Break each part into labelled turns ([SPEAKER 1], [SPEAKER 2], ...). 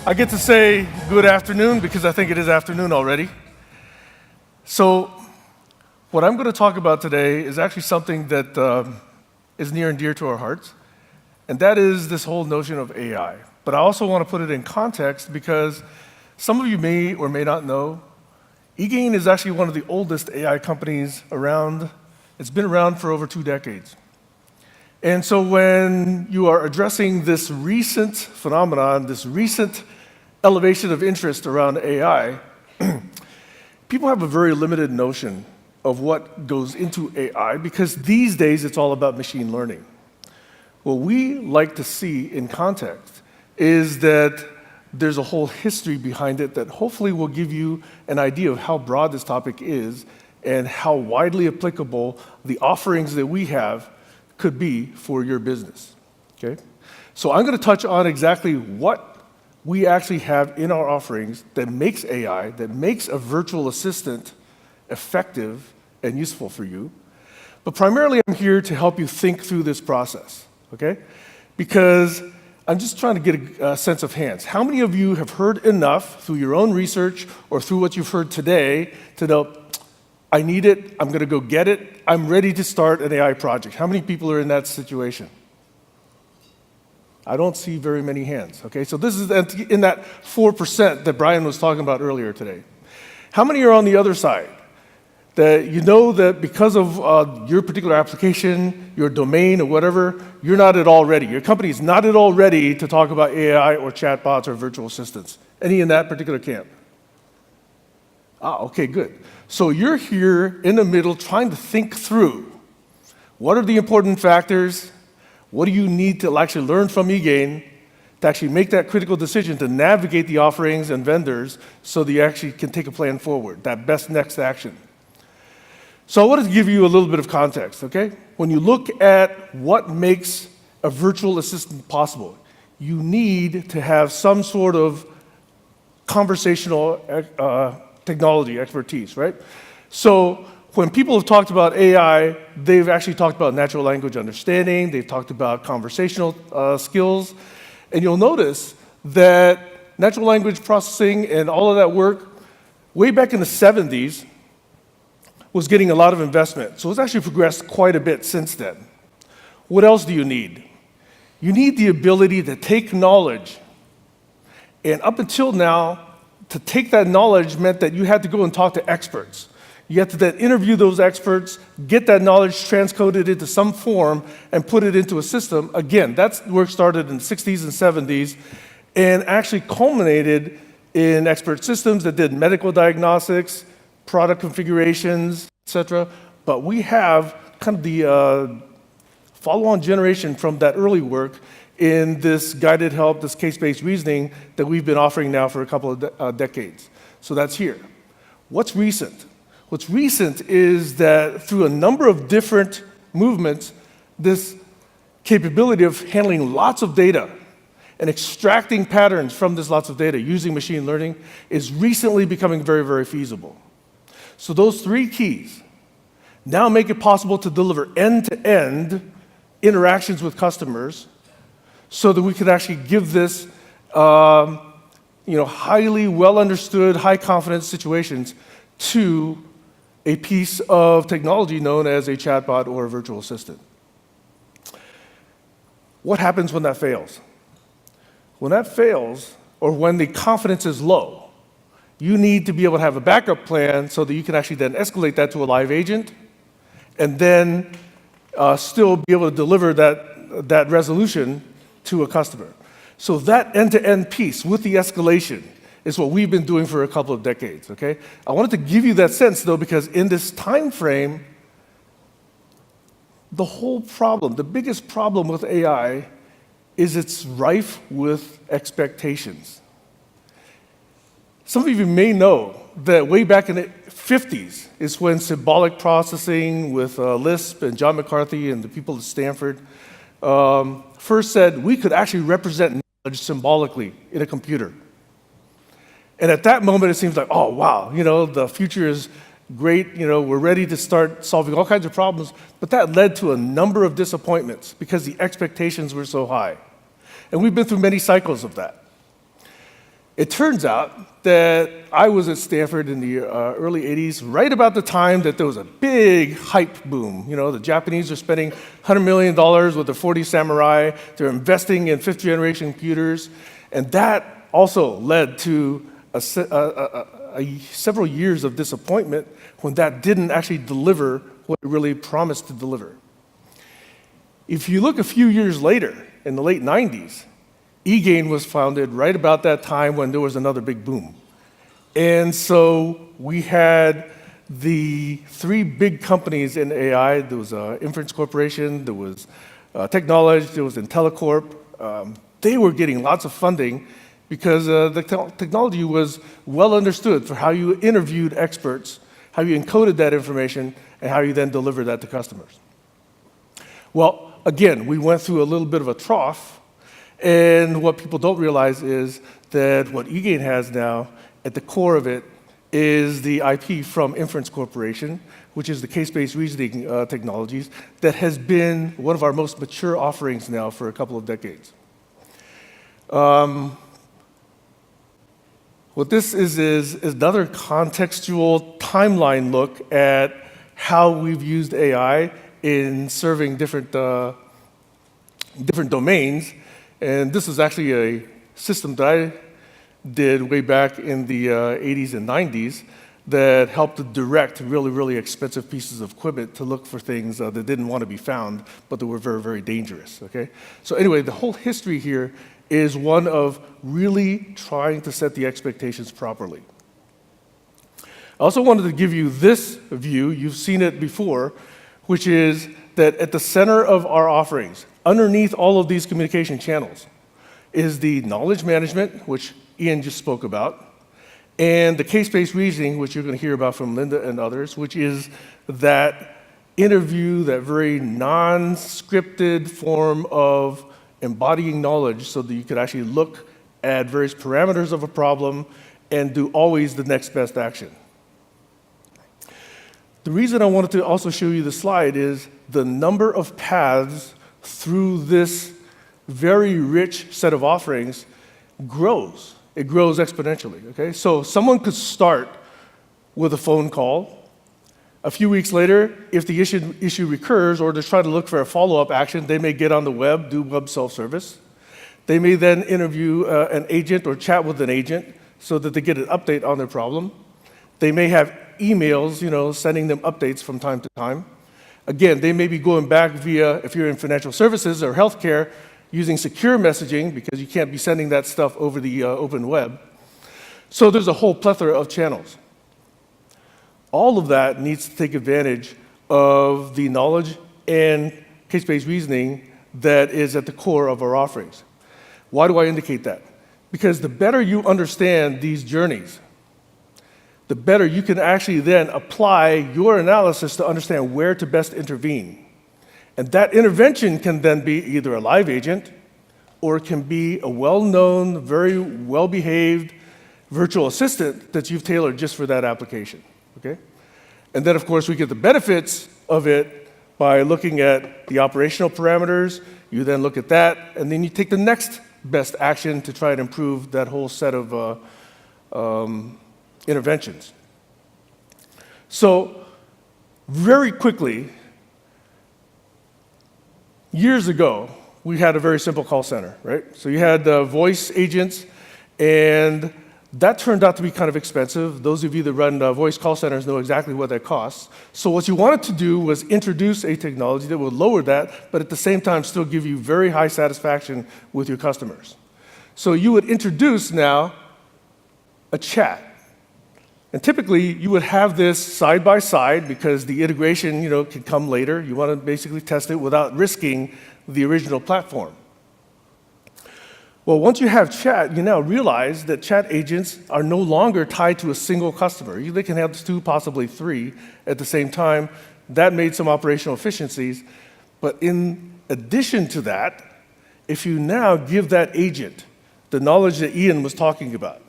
[SPEAKER 1] I get to say good afternoon because I think it is afternoon already. So what I'm going to talk about today is actually something that is near and dear to our hearts, and that is this whole notion of AI. But I also want to put it in context because some of you may or may not know, eGain is actually one of the oldest AI companies around. It's been around for over 2 decades. And so when you are addressing this recent phenomenon, this recent elevation of interest around AI, people have a very limited notion of what goes into AI because these days it's all about machine learning. What we like to see in context is that there's a whole history behind it that hopefully will give you an idea of how broad this topic is and how widely applicable the offerings that we have could be for your business, okay? So I'm going to touch on exactly what we actually have in our offerings that makes AI, that makes a virtual assistant effective and useful for you. But primarily I'm here to help you think through this process, okay? Because I'm just trying to get a sense of hands. How many of you have heard enough through your own research or through what you've heard today to know, I need it, I'm going to go get it, I'm ready to start an AI project? How many people are in that situation? I don't see very many hands, okay? So this is in that 4% that Brian was talking about earlier today. How many are on the other side? That you know that because of your particular application, your domain or whatever, you're not at all ready. Your company is not at all ready to talk about AI or chatbots or virtual assistants. Any in that particular camp? Okay, good. So you're here in the middle trying to think through what are the important factors, what do you need to actually learn from eGain to actually make that critical decision to navigate the offerings and vendors so that you actually can take a plan forward, that best next action. So I wanted to give you a little bit of context, okay? When you look at what makes a virtual assistant possible, you need to have some sort of conversational technology expertise, right? So when people have talked about AI, they've actually talked about natural language understanding, they've talked about conversational skills, and you'll notice that natural language processing and all of that work, way back in the 70s, was getting a lot of investment. So it's actually progressed quite a bit since then. What else do you need? You need the ability to take knowledge, and up until now, to take that knowledge meant that you had to go and talk to experts. You have to then interview those experts, get that knowledge transcoded into some form, and put it into a system. Again, that work started in the 60s and 70s, and actually culminated in expert systems that did medical diagnostics, product configurations, etc. But we have kind of the follow-on generation from that early work in this guided help, this case-based reasoning that we've been offering now for a couple of decades. So that's here. What's recent? What's recent is that through a number of different movements, this capability of handling lots of data and extracting patterns from this lots of data using machine learning is recently becoming very, very feasible. So those 3 keys now make it possible to deliver end-to-end interactions with customers so that we could actually give this highly well-understood, high-confidence situations to a piece of technology known as a chatbot or a virtual assistant. What happens when that fails? When that fails, or when the confidence is low, you need to be able to have a backup plan so that you can actually then escalate that to a live agent and then still be able to deliver that resolution to a customer. So that end-to-end piece with the escalation is what we've been doing for a couple of decades, okay? I wanted to give you that sense, though, because in this time frame, the whole problem, the biggest problem with AI is it's rife with expectations. Some of you may know that way back in the 50s is when symbolic processing with Lisp and John McCarthy and the people at Stanford first said we could actually represent knowledge symbolically in a computer. And at that moment, it seems like, oh, wow, the future is great, we're ready to start solving all kinds of problems. But that led to a number of disappointments because the expectations were so high. And we've been through many cycles of that. It turns out that I was at Stanford in the early 80s, right about the time that there was a big hype boom. You know, the Japanese are spending $100 million with the 40 Samurai. They're investing in fifth-generation computers. And that also led to several years of disappointment when that didn't actually deliver what it really promised to deliver. If you look a few years later, in the late 90s, eGain was founded right about that time when there was another big boom. And so we had the three big companies in AI. There was Inference Corporation, there was Technology, there was IntelliCorp. They were getting lots of funding because the technology was well understood for how you interviewed experts, how you encoded that information, and how you then delivered that to customers. Well, again, we went through a little bit of a trough, and what people don't realize is that what eGain has now, at the core of it, is the IP from Inference Corporation, which is the case-based reasoning technologies that has been one of our most mature offerings now for a couple of decades. What this is another contextual timeline look at how we've used AI in serving different domains. And this is actually a system that I did way back in the 80s and 90s that helped to direct really, really expensive pieces of equipment to look for things that didn't want to be found, but that were very, very dangerous, okay? So anyway, the whole history here is one of really trying to set the expectations properly. I also wanted to give you this view, you've seen it before, which is that at the center of our offerings, underneath all of these communication channels, is the knowledge management, which Ian just spoke about, and the case-based reasoning, which you're going to hear about from Linda and others, which is that interview, that very non-scripted form of embodying knowledge so that you could actually look at various parameters of a problem and do always the next best action. The reason I wanted to also show you the slide is the number of paths through this very rich set of offerings grows. It grows exponentially, okay? So someone could start with a phone call. A few weeks later, if the issue recurs or to try to look for a follow-up action, they may get on the web, do web self-service. They may then interview an agent or chat with an agent so that they get an update on their problem. They may have emails, sending them updates from time to time. Again, they may be going back via, if you're in financial services or healthcare, using secure messaging because you can't be sending that stuff over the open web. So there's a whole plethora of channels. All of that needs to take advantage of the knowledge and case-based reasoning that is at the core of our offerings. Why do I indicate that? Because the better you understand these journeys, the better you can actually then apply your analysis to understand where to best intervene. And that intervention can then be either a live agent or it can be a well-known, very well-behaved virtual assistant that you've tailored just for that application, okay? And then, of course, we get the benefits of it by looking at the operational parameters. You then look at that, and then you take the next best action to try and improve that whole set of interventions. So, very quickly, years ago, we had a very simple call center, right? So you had voice agents, and that turned out to be kind of expensive. Those of you that run voice call centers know exactly what that costs. So what you wanted to do was introduce a technology that would lower that, but at the same time still give you very high satisfaction with your customers. So you would introduce now a chat. And typically, you would have this side by side because the integration, can come later. You want to basically test it without risking the original platform. Well, once you have chat, you now realize that chat agents are no longer tied to a single customer. They can have two, possibly three at the same time. That made some operational efficiencies. But in addition to that, if you now give that agent the knowledge that Ian was talking about,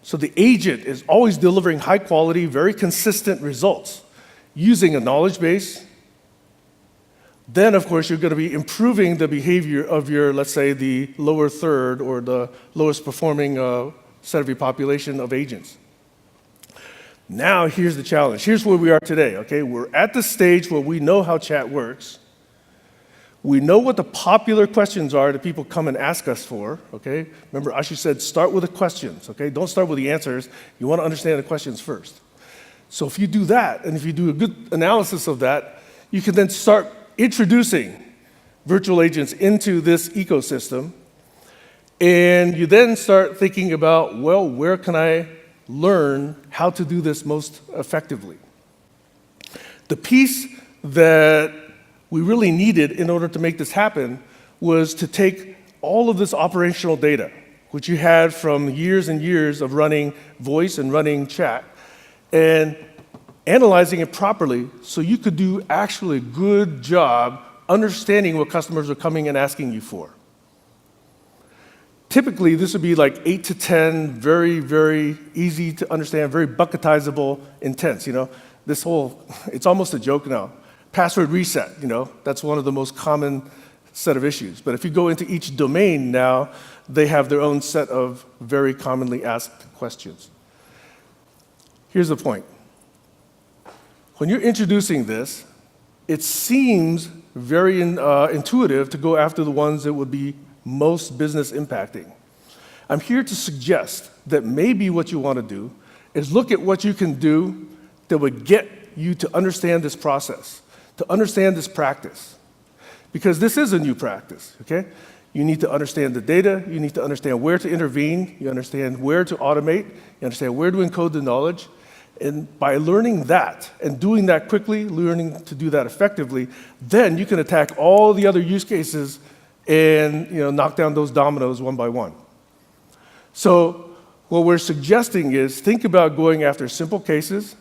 [SPEAKER 1] so the agent is always delivering high quality, very consistent results using a knowledge base. Then, of course, you're going to be improving the behavior of your, let's say, the lower third or the lowest performing set of your population of agents. Now, here's the challenge. Here's where we are today, okay? We're at the stage where we know how chat works. We know what the popular questions are that people come and ask us for, okay? Remember, Ashi said, start with the questions, okay? Don't start with the answers. You want to understand the questions first. So if you do that, and if you do a good analysis of that, you can then start introducing virtual agents into this ecosystem. And you then start thinking about, well, where can I learn how to do this most effectively? The piece that we really needed in order to make this happen was to take all of this operational data, which you had from years and years of running voice and running chat, and analyzing it properly so you could do actually a good job understanding what customers are coming and asking you for. Typically, this would be like 8 to 10 very, very easy to understand, very bucketizable intents. This whole, it's almost a joke now. Password reset, that's one of the most common set of issues. But if you go into each domain now, they have their own set of very commonly asked questions. Here's the point. When you're introducing this, it seems very intuitive to go after the ones that would be most business impacting. I'm here to suggest that maybe what you want to do is look at what you can do that would get you to understand this process, to understand this practice. Because this is a new practice, okay? You need to understand the data, you need to understand where to intervene, you understand where to automate, you understand where to encode the knowledge. And by learning that and doing that quickly, learning to do that effectively, then you can attack all the other use cases and knock down those dominoes one by one. So what we're suggesting is think about going after simple cases,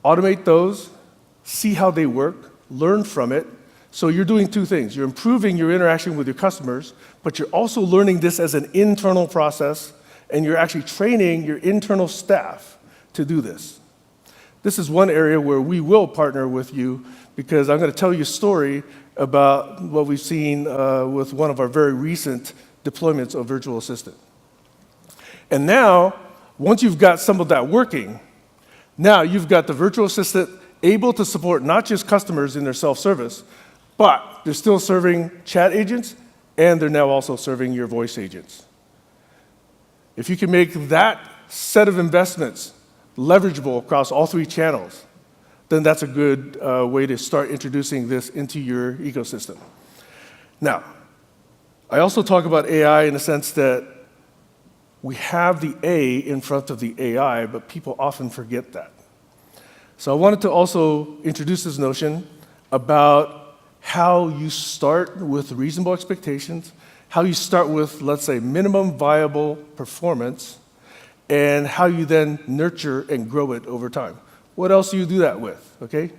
[SPEAKER 1] automate those, see how they work, learn from it. So you're doing two things. You're improving your interaction with your customers, but you're also learning this as an internal process, and you're actually training your internal staff to do this. This is one area where we will partner with you, because I'm going to tell you a story about what we've seen with one of our very recent deployments of Virtual Assistant. And now, once you've got some of that working, now you've got the Virtual Assistant able to support not just customers in their self-service, but they're still serving chat agents, and they're now also serving your voice agents. If you can make that set of investments leverageable across all three channels, then that's a good way to start introducing this into your ecosystem. Now, I also talk about AI in the sense that we have the A in front of the AI, but people often forget that. So I wanted to also introduce this notion about how you start with reasonable expectations, how you start with, let's say, minimum viable performance, and how you then nurture and grow it over time. What else do you do that with, okay?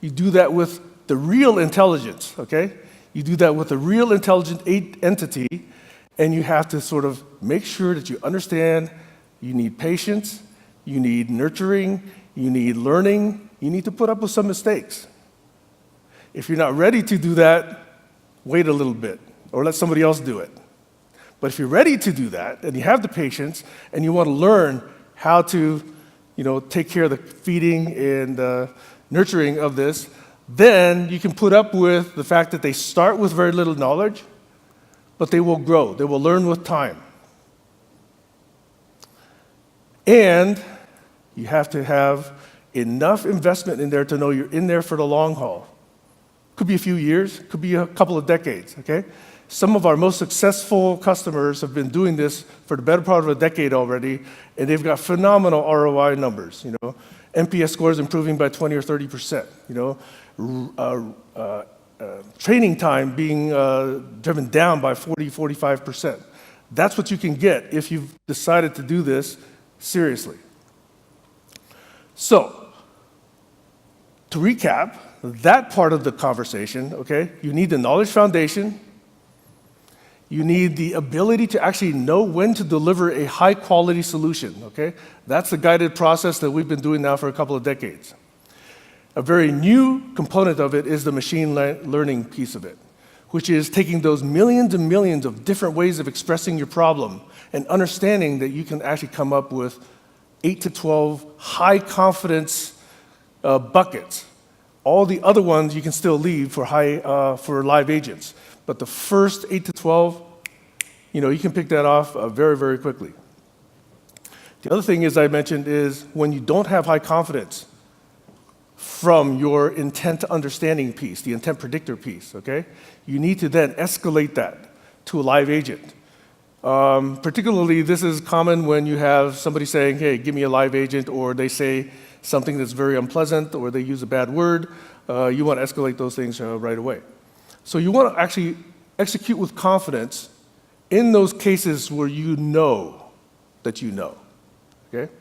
[SPEAKER 1] You do that with the real intelligence, okay? You do that with a real intelligent entity, and you have to sort of make sure that you understand you need patience, you need nurturing, you need learning, you need to put up with some mistakes. If you're not ready to do that, wait a little bit, or let somebody else do it. But if you're ready to do that, and you have the patience, and you want to learn how to, take care of the feeding and nurturing of this, then you can put up with the fact that they start with very little knowledge, but they will grow. They will learn with time. And you have to have enough investment in there to know you're in there for the long haul. Could be a few years, could be a couple of decades, okay? Some of our most successful customers have been doing this for the better part of a decade already, and they've got phenomenal ROI numbers, NPS scores improving by 20 or 30%, training time being driven down by 40, 45%. That's what you can get if you've decided to do this seriously. So, to recap that part of the conversation, okay, you need the knowledge foundation. You need the ability to actually know when to deliver a high-quality solution, okay? That's the guided process that we've been doing now for a couple of decades. A very new component of it is the machine learning piece of it, which is taking those millions and millions of different ways of expressing your problem and understanding that you can actually come up with 8 to 12 high confidence buckets. All the other ones you can still leave for live agents. But the first 8 to 12, you can pick that off very, very quickly. The other thing, as I mentioned, is when you don't have high confidence from your intent understanding piece, the intent predictor piece, okay? You need to then escalate that to a live agent. Particularly, this is common when you have somebody saying, hey, give me a live agent, or they say something that's very unpleasant, or they use a bad word. You want to escalate those things right away. So you want to actually execute with confidence in those cases where you know that you know, okay?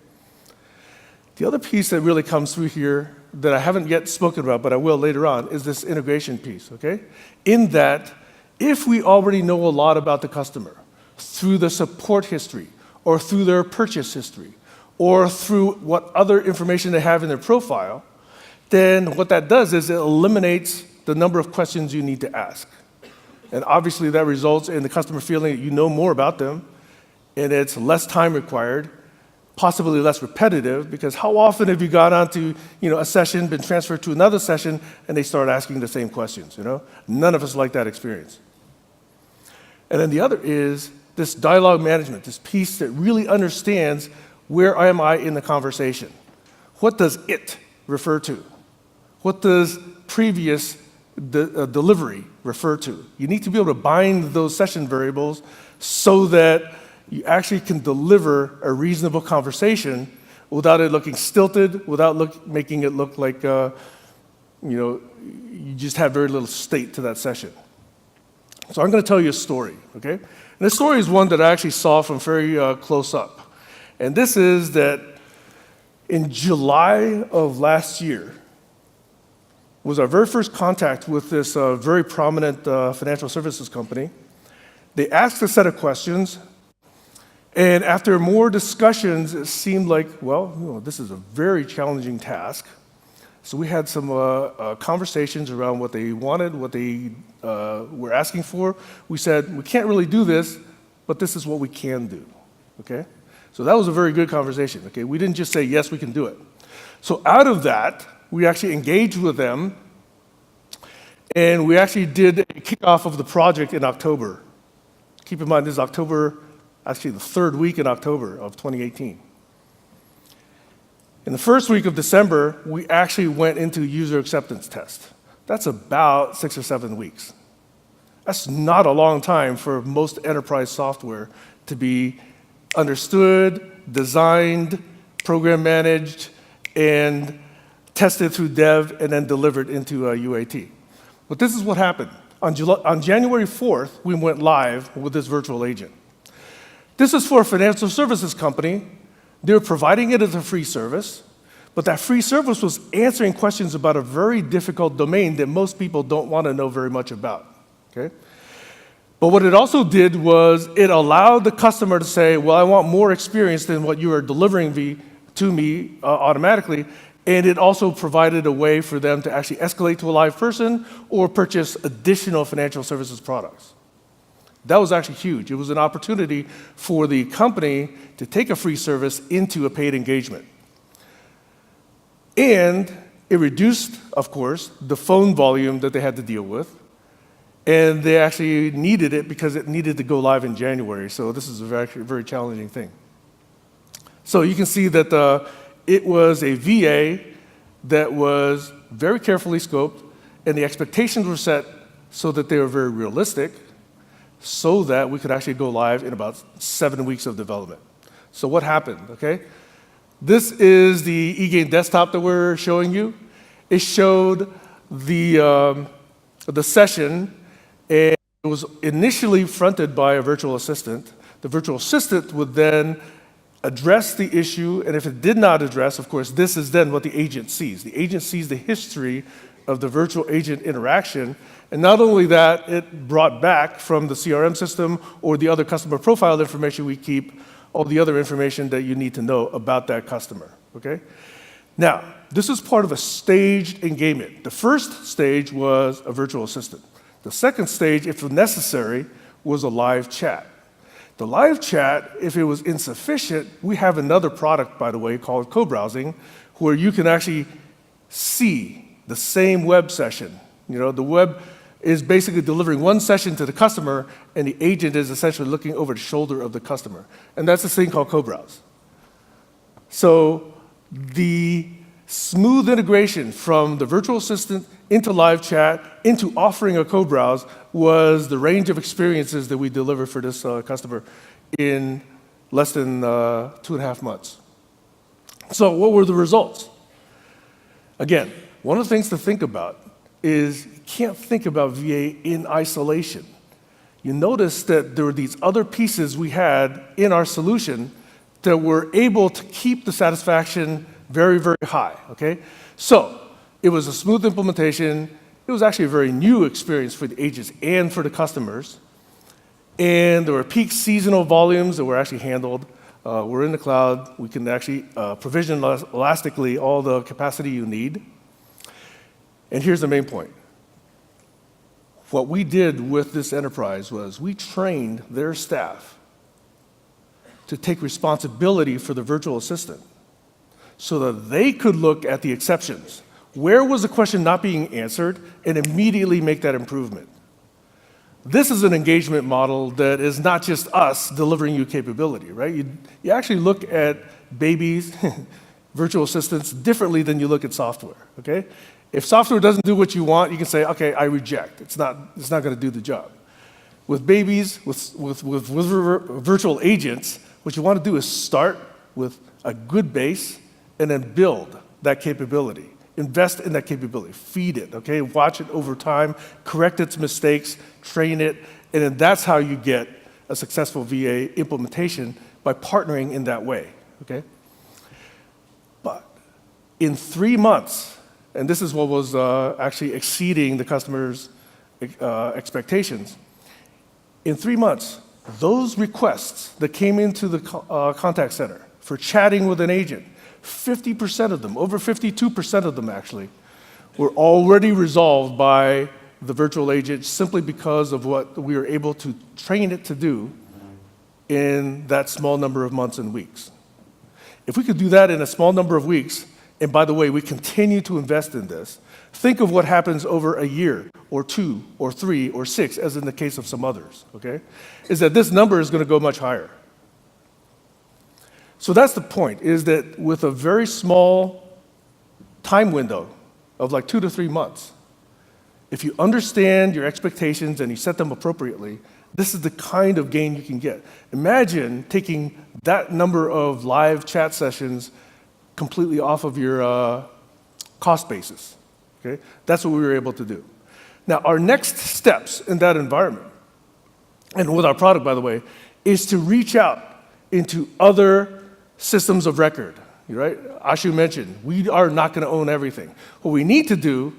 [SPEAKER 1] The other piece that really comes through here that I haven't yet spoken about, but I will later on, is this integration piece, okay? In that, if we already know a lot about the customer through the support history, or through their purchase history, or through what other information they have in their profile, then what that does is it eliminates the number of questions you need to ask. And obviously that results in the customer feeling that you know more about them, and it's less time required, possibly less repetitive, because how often have you gone on to a session, been transferred to another session, and they start asking the same questions, None of us like that experience. And then the other is this dialogue management, this piece that really understands where am I in the conversation. What does it refer to? What does previous delivery refer to? You need to be able to bind those session variables so that you actually can deliver a reasonable conversation without it looking stilted, without making it look like you just have very little state to that session. So I'm going to tell you a story, okay? And this story is one that I actually saw from very close up. And this is that in July of last year was our very first contact with this very prominent financial services company. They asked a set of questions, and after more discussions, it seemed like, this is a very challenging task. So we had some conversations around what they wanted, what they were asking for. We said, we can't really do this, but this is what we can do, okay? So that was a very good conversation, okay? We didn't just say, yes, we can do it. So out of that, we actually engaged with them, and we actually did a kickoff of the project in October. Keep in mind, this is October, actually the third week in October of 2018. In the first week of December, we actually went into user acceptance test. That's about 6 or 7 weeks. That's not a long time for most enterprise software to be understood, designed, program managed, and tested through dev, and then delivered into UAT. But this is what happened. On January 4th, we went live with this virtual agent. This is for a financial services company. They were providing it as a free service, but that free service was answering questions about a very difficult domain that most people don't want to know very much about, okay? But what it also did was it allowed the customer to say, well, I want more experience than what you are delivering to me automatically, and it also provided a way for them to actually escalate to a live person or purchase additional financial services products. That was actually huge. It was an opportunity for the company to take a free service into a paid engagement. And it reduced, of course, the phone volume that they had to deal with. And they actually needed it because it needed to go live in January. So this is a very challenging thing. So you can see that it was a VA that was very carefully scoped, and the expectations were set so that they were very realistic, so that we could actually go live in about 7 weeks of development. So what happened, okay? This is the eGain desktop that we're showing you. It showed the session, and it was initially fronted by a virtual assistant. The virtual assistant would then address the issue, and if it did not address, of course, this is then what the agent sees. The agent sees the history of the virtual agent interaction, and not only that, it brought back from the CRM system or the other customer profile information we keep, all the other information that you need to know about that customer, okay? Now, this is part of a staged engagement. The first stage was a virtual assistant. The second stage, if necessary, was a live chat. The live chat, if it was insufficient, we have another product, by the way, called co-browsing, where you can actually see the same web session. The web is basically delivering one session to the customer, and the agent is essentially looking over the shoulder of the customer. And that's this thing called co-browse. So the smooth integration from the virtual assistant into live chat, into offering a co-browse, was the range of experiences that we delivered for this customer in less than 2.5 months. So what were the results? Again, one of the things to think about is you can't think about VA in isolation. You notice that there were these other pieces we had in our solution that were able to keep the satisfaction very, very high, okay? So it was a smooth implementation. It was actually a very new experience for the agents and for the customers. And there were peak seasonal volumes that were actually handled. We're in the cloud. We can actually provision elastically all the capacity you need. And here's the main point. What we did with this enterprise was we trained their staff to take responsibility for the virtual assistant so that they could look at the exceptions. Where was the question not being answered, and immediately make that improvement. This is an engagement model that is not just us delivering you capability, right? You actually look at babies, virtual assistants, differently than you look at software, okay? If software doesn't do what you want, you can say, okay, I reject. It's not going to do the job. With babies, with virtual agents, what you want to do is start with a good base and then build that capability. Invest in that capability, feed it, okay? Watch it over time, correct its mistakes, train it, and then that's how you get a successful VA implementation, by partnering in that way, okay? But in 3 months, and this is what was actually exceeding the customer's expectations, in 3 months, those requests that came into the contact center for chatting with an agent, 50% of them, over 52% of them actually, were already resolved by the virtual agent simply because of what we were able to train it to do in that small number of months and weeks. If we could do that in a small number of weeks, and by the way, we continue to invest in this, think of what happens over a year, or 2, or 3, or 6, as in the case of some others, okay? Is that this number is going to go much higher. So that's the point, is that with a very small time window of like 2 to 3 months, if you understand your expectations and you set them appropriately, this is the kind of gain you can get. Imagine taking that number of live chat sessions completely off of your cost basis, okay? That's what we were able to do. Now, our next steps in that environment, and with our product, by the way, is to reach out into other systems of record, right? Ashu mentioned, we are not going to own everything. What we need to do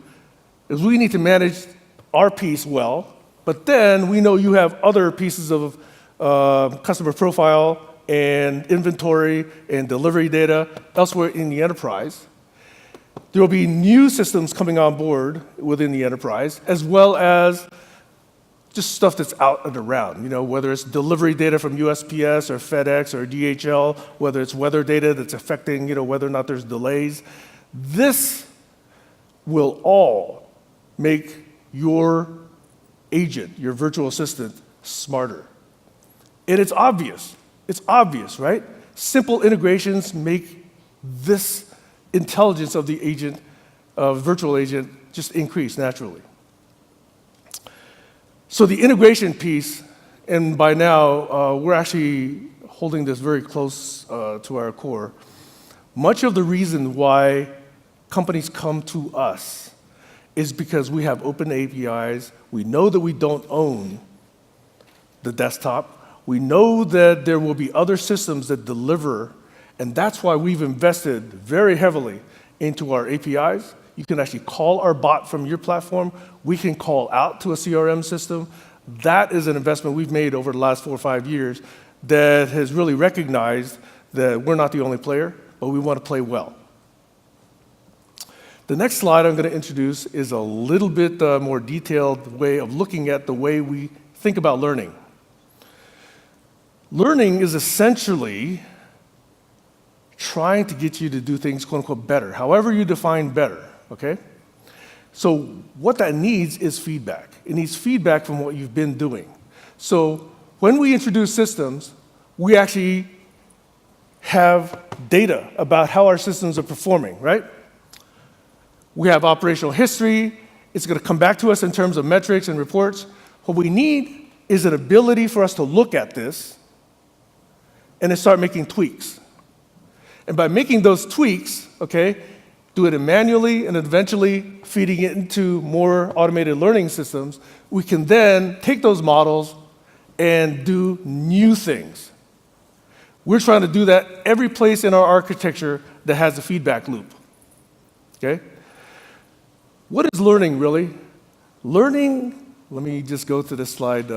[SPEAKER 1] is we need to manage our piece well, but then we know you have other pieces of customer profile and inventory and delivery data elsewhere in the enterprise. There will be new systems coming on board within the enterprise, as well as just stuff that's out and around, whether it's delivery data from USPS or FedEx or DHL, whether it's weather data that's affecting, whether or not there's delays. This will all make your agent, your virtual assistant, smarter. And it's obvious, right? Simple integrations make this intelligence of the agent, virtual agent, just increase naturally. So the integration piece, and by now, we're actually holding this very close to our core. Much of the reason why companies come to us is because we have open APIs. We know that we don't own the desktop. We know that there will be other systems that deliver, and that's why we've invested very heavily into our APIs. You can actually call our bot from your platform. We can call out to a CRM system. That is an investment we've made over the last 4 or 5 years that has really recognized that we're not the only player, but we want to play well. The next slide I'm going to introduce is a little bit more detailed way of looking at the way we think about learning. Learning is essentially trying to get you to do things, quote unquote, better, however you define better, okay? So what that needs is feedback. It needs feedback from what you've been doing. So when we introduce systems, we actually have data about how our systems are performing, right? We have operational history. It's going to come back to us in terms of metrics and reports. What we need is an ability for us to look at this and then start making tweaks. And by making those tweaks, okay, do it manually and eventually feeding it into more automated learning systems, we can then take those models and do new things. We're trying to do that every place in our architecture that has a feedback loop, okay? What is learning, really? Learning, let me just go to this slide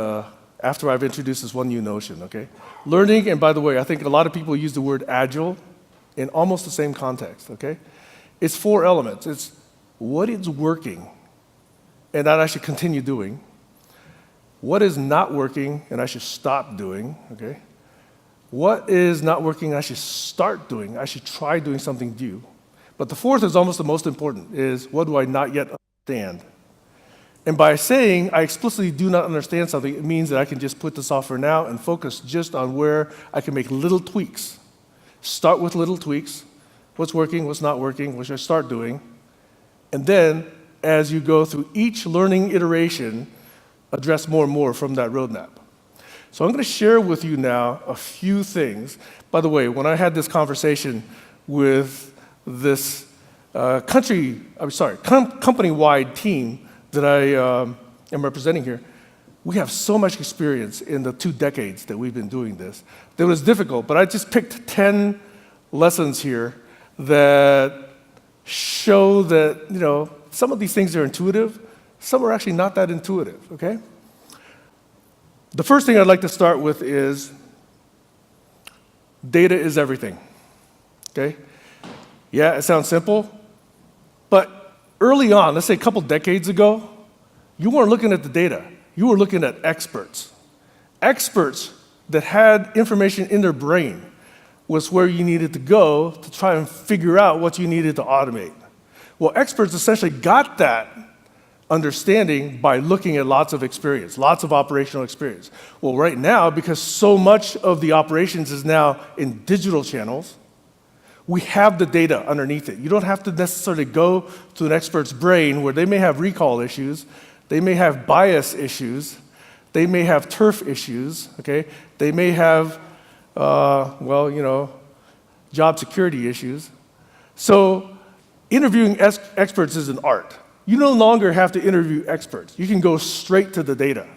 [SPEAKER 1] after I've introduced this one new notion, okay? Learning, and by the way, I think a lot of people use the word agile in almost the same context, okay? It's 4 elements. It's what is working, and that I should continue doing. What is not working, and I should stop doing, okay? What is not working, I should start doing. I should try doing something new. But the 4th is almost the most important, is what do I not yet understand? And by saying I explicitly do not understand something, it means that I can just put the software now and focus just on where I can make little tweaks. Start with little tweaks. What's working, what's not working, what should I start doing? And then, as you go through each learning iteration, address more and more from that roadmap. So I'm going to share with you now a few things. By the way, when I had this conversation with this company-wide team that I am representing here, we have so much experience in the 2 decades that we've been doing this. That was difficult, but I just picked 10 lessons here that show that, you know, some of these things are intuitive, some are actually not that intuitive, okay? The first thing I'd like to start with is data is everything, okay? Yeah, it sounds simple, but early on, let's say a couple decades ago, you weren't looking at the data. You were looking at experts. Experts that had information in their brain was where you needed to go to try and figure out what you needed to automate. Well, experts essentially got that understanding by looking at lots of experience, lots of operational experience. Well, right now, because so much of the operations is now in digital channels, we have the data underneath it. You don't have to necessarily go to an expert's brain where they may have recall issues, they may have bias issues, they may have turf issues, okay? They may have, job security issues. So interviewing experts is an art. You no longer have to interview experts. You can go straight to the data.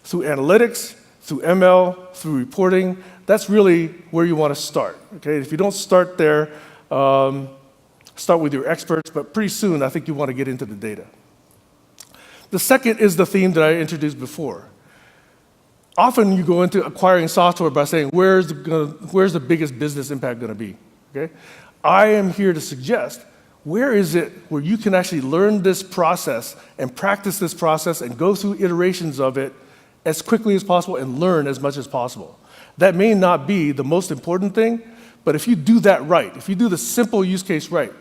[SPEAKER 1] Through analytics, through ML, through reporting, that's really where you want to start, okay? If you don't start there, start with your experts, but pretty soon I think you want to get into the data. The second is the theme that I introduced before. Often you go into acquiring software by saying, where's the biggest business impact going to be, okay? I am here to suggest, where is it where you can actually learn this process and practice this process and go through iterations of it as quickly as possible and learn as much as possible? That may not be the most important thing, but if you do that right, if you do the simple use case right,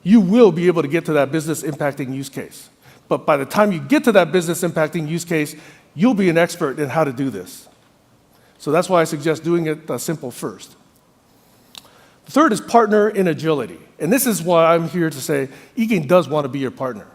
[SPEAKER 1] you will be able to get to that business impacting use case. But by the time you get to that business impacting use case, you'll be an expert in how to do this. So that's why I suggest doing it simple first. The third is partner in agility. And this is why I'm here to say eGain does want to be your partner.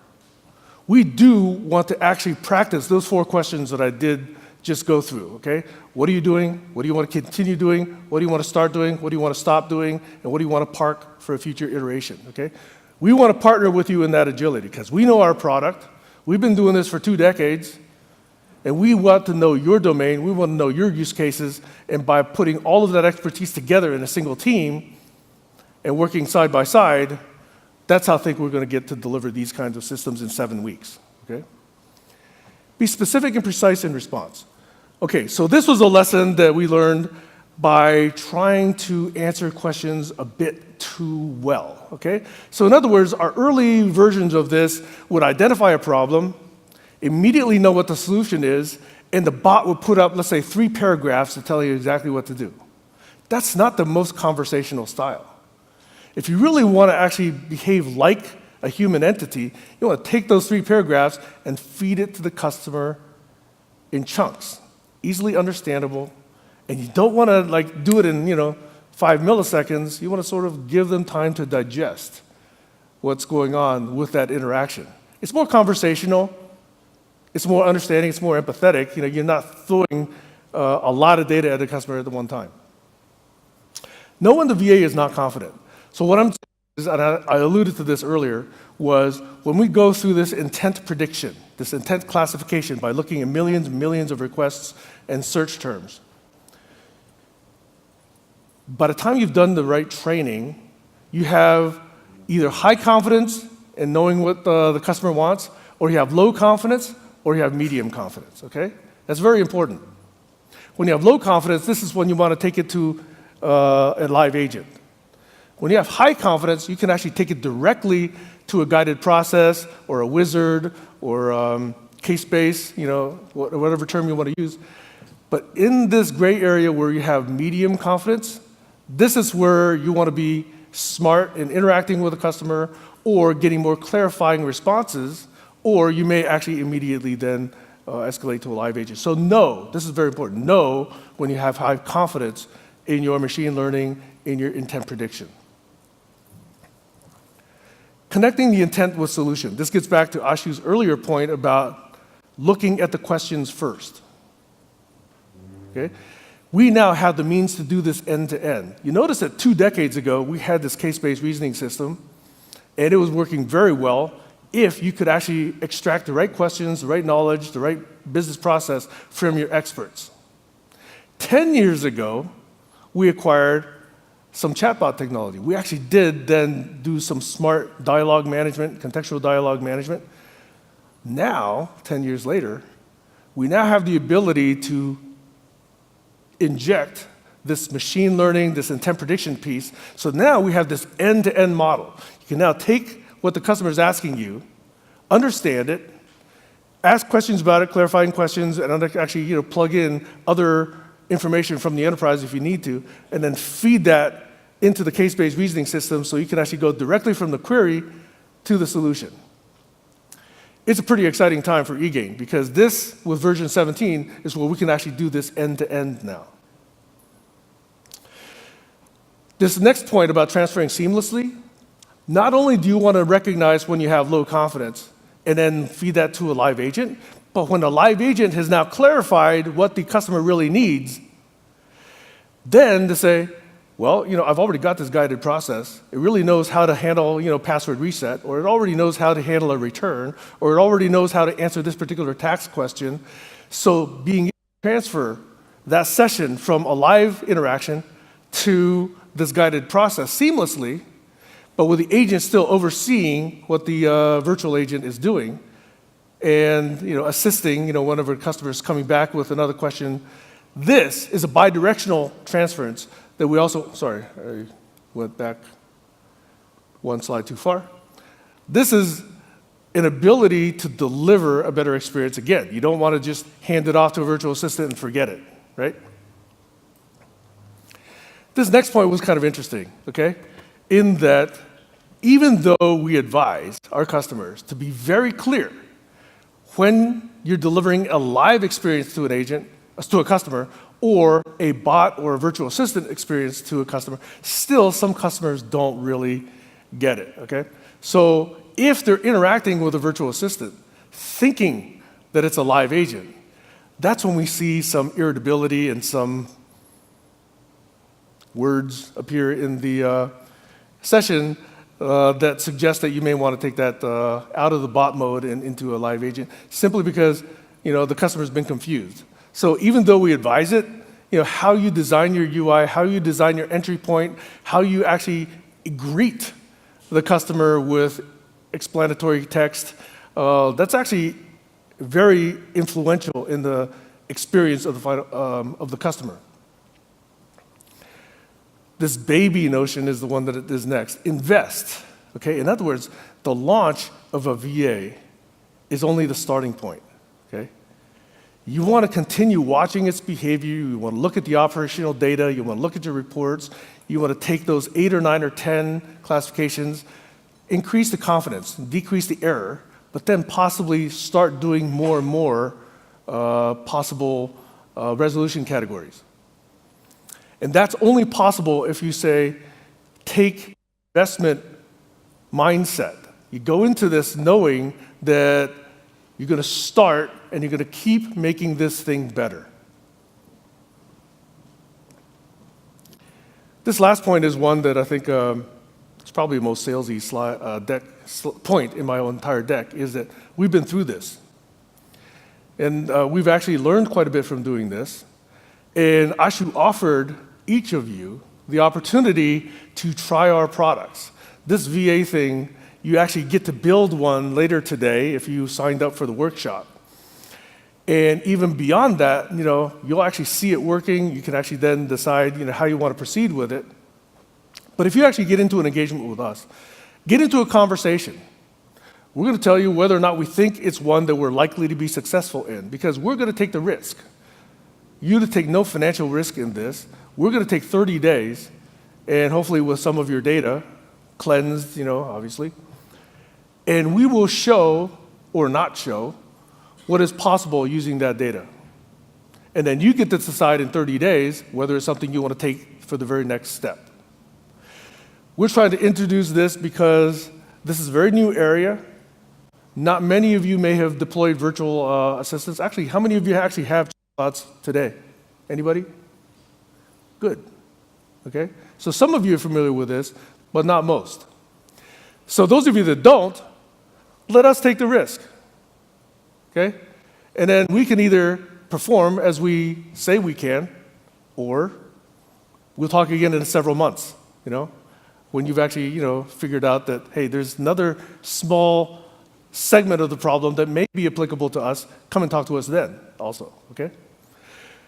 [SPEAKER 1] We do want to actually practice those 4 questions that I did just go through, okay? What are you doing? What do you want to continue doing? What do you want to start doing? What do you want to stop doing? And what do you want to park for a future iteration, okay? We want to partner with you in that agility because we know our product. We've been doing this for 2 decades. And we want to know your domain. We want to know your use cases. And by putting all of that expertise together in a single team and working side by side, that's how I think we're going to get to deliver these kinds of systems in 7 weeks, okay? Be specific and precise in response. Okay, so this was a lesson that we learned by trying to answer questions a bit too well, okay? So in other words, our early versions of this would identify a problem, immediately know what the solution is, and the bot will put up, let's say, 3 paragraphs to tell you exactly what to do. That's not the most conversational style. If you really want to actually behave like a human entity, you want to take those 3 paragraphs and feed it to the customer in chunks, easily understandable, and you don't want to do it in 5 milliseconds. You want to sort of give them time to digest what's going on with that interaction. It's more conversational, it's more understanding, it's more empathetic. You're not throwing a lot of data at the customer at the one time. No one in the VA is not confident. So what I'm saying is, and I alluded to this earlier, was when we go through this intent prediction, this intent classification by looking at millions and millions of requests and search terms, by the time you've done the right training, you have either high confidence in knowing what the customer wants, or you have low confidence, or you have medium confidence, okay? That's very important. When you have low confidence, this is when you want to take it to a live agent. When you have high confidence, you can actually take it directly to a guided process, or a wizard, or case-based, whatever term you want to use. But in this gray area where you have medium confidence, this is where you want to be smart in interacting with a customer or getting more clarifying responses, or you may actually immediately then escalate to a live agent. So know, this is very important, know when you have high confidence in your machine learning, in your intent prediction. Connecting the intent with solution. This gets back to Ashu's earlier point about looking at the questions first. Okay? We now have the means to do this end-to-end. You notice that 2 decades ago, we had this case-based reasoning system, and it was working very well if you could actually extract the right questions, the right knowledge, the right business process from your experts. 10 years ago, we acquired some chatbot technology. We actually did then do some smart dialogue management, contextual dialogue management. Now, 10 years later, we now have the ability to inject this machine learning, this intent prediction piece. So now we have this end-to-end model. You can now take what the customer is asking you, understand it, ask questions about it, clarifying questions, and actually plug in other information from the enterprise if you need to, and then feed that into the case-based reasoning system so you can actually go directly from the query to the solution. It's a pretty exciting time for eGain because this, with version 17, is where we can actually do this end-to-end now. This next point about transferring seamlessly, not only do you want to recognize when you have low confidence and then feed that to a live agent, but when the live agent has now clarified what the customer really needs, then to say, well, I've already got this guided process. It really knows how to handle, password reset, or it already knows how to handle a return, or it already knows how to answer this particular tax question. So being able to transfer that session from a live interaction to this guided process seamlessly, but with the agent still overseeing what the virtual agent is doing, and assisting whenever a customer is coming back with another question. This is a bidirectional transference that we also, sorry, I went back one slide too far. This is an ability to deliver a better experience again. You don't want to just hand it off to a virtual assistant and forget it, right? This next point was kind of interesting, okay? In that, even though we advise our customers to be very clear when you're delivering a live experience to an agent, to a customer, or a bot or a virtual assistant experience to a customer, still some customers don't really get it, okay? So if they're interacting with a virtual assistant, thinking that it's a live agent, that's when we see some irritability and some words appear in the session that suggest that you may want to take that out of the bot mode and into a live agent, simply because the customer's been confused. So even though we advise it, how you design your UI, how you design your entry point, how you actually greet the customer with explanatory text, that's actually very influential in the experience of the customer. This baby notion is the one that is next. Invest, okay? In other words, the launch of a VA is only the starting point, okay? You want to continue watching its behavior. You want to look at the operational data. You want to look at your reports. You want to take those 8 or 9 or 10 classifications, increase the confidence, decrease the error, but then possibly start doing more and more possible resolution categories. And that's only possible if you say, take investment mindset. You go into this knowing that you're going to start and you're going to keep making this thing better. This last point is one that I think it's probably the most salesy point in my entire deck, is that we've been through this. And we've actually learned quite a bit from doing this. And Ashu offered each of you the opportunity to try our products. This VA thing, you actually get to build one later today if you signed up for the workshop. And even beyond that, you'll actually see it working. You can actually then decide, how you want to proceed with it. But if you actually get into an engagement with us, get into a conversation. We're going to tell you whether or not we think it's one that we're likely to be successful in, because we're going to take the risk. You to take no financial risk in this. We're going to take 30 days, and hopefully with some of your data cleansed, obviously. And we will show or not show what is possible using that data. And then you get to decide in 30 days whether it's something you want to take for the very next step. We're trying to introduce this because this is a very new area. Not many of you may have deployed virtual assistants. Actually, how many of you actually have chatbots today? Anybody? Good. Okay? So some of you are familiar with this, but not most. So those of you that don't, let us take the risk. Okay? And then we can either perform as we say we can, or we'll talk again in several months, when you've actually, figured out that, hey, there's another small segment of the problem that may be applicable to us. Come and talk to us then also, okay?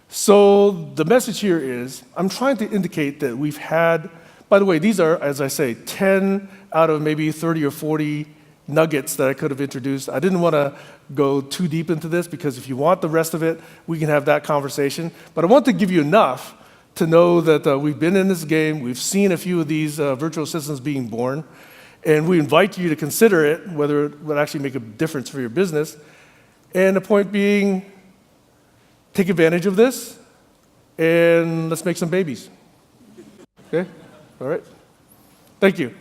[SPEAKER 1] So the message here is, I'm trying to indicate that we've had, by the way, these are, as I say, 10 out of maybe 30 or 40 nuggets that I could have introduced. I didn't want to go too deep into this, because if you want the rest of it, we can have that conversation. But I want to give you enough to know that we've been in this game. We've seen a few of these virtual assistants being born. And we invite you to consider it, whether it would actually make a difference for your business. And the point being, take advantage of this, and let's make some babies. Okay? All right? Thank you.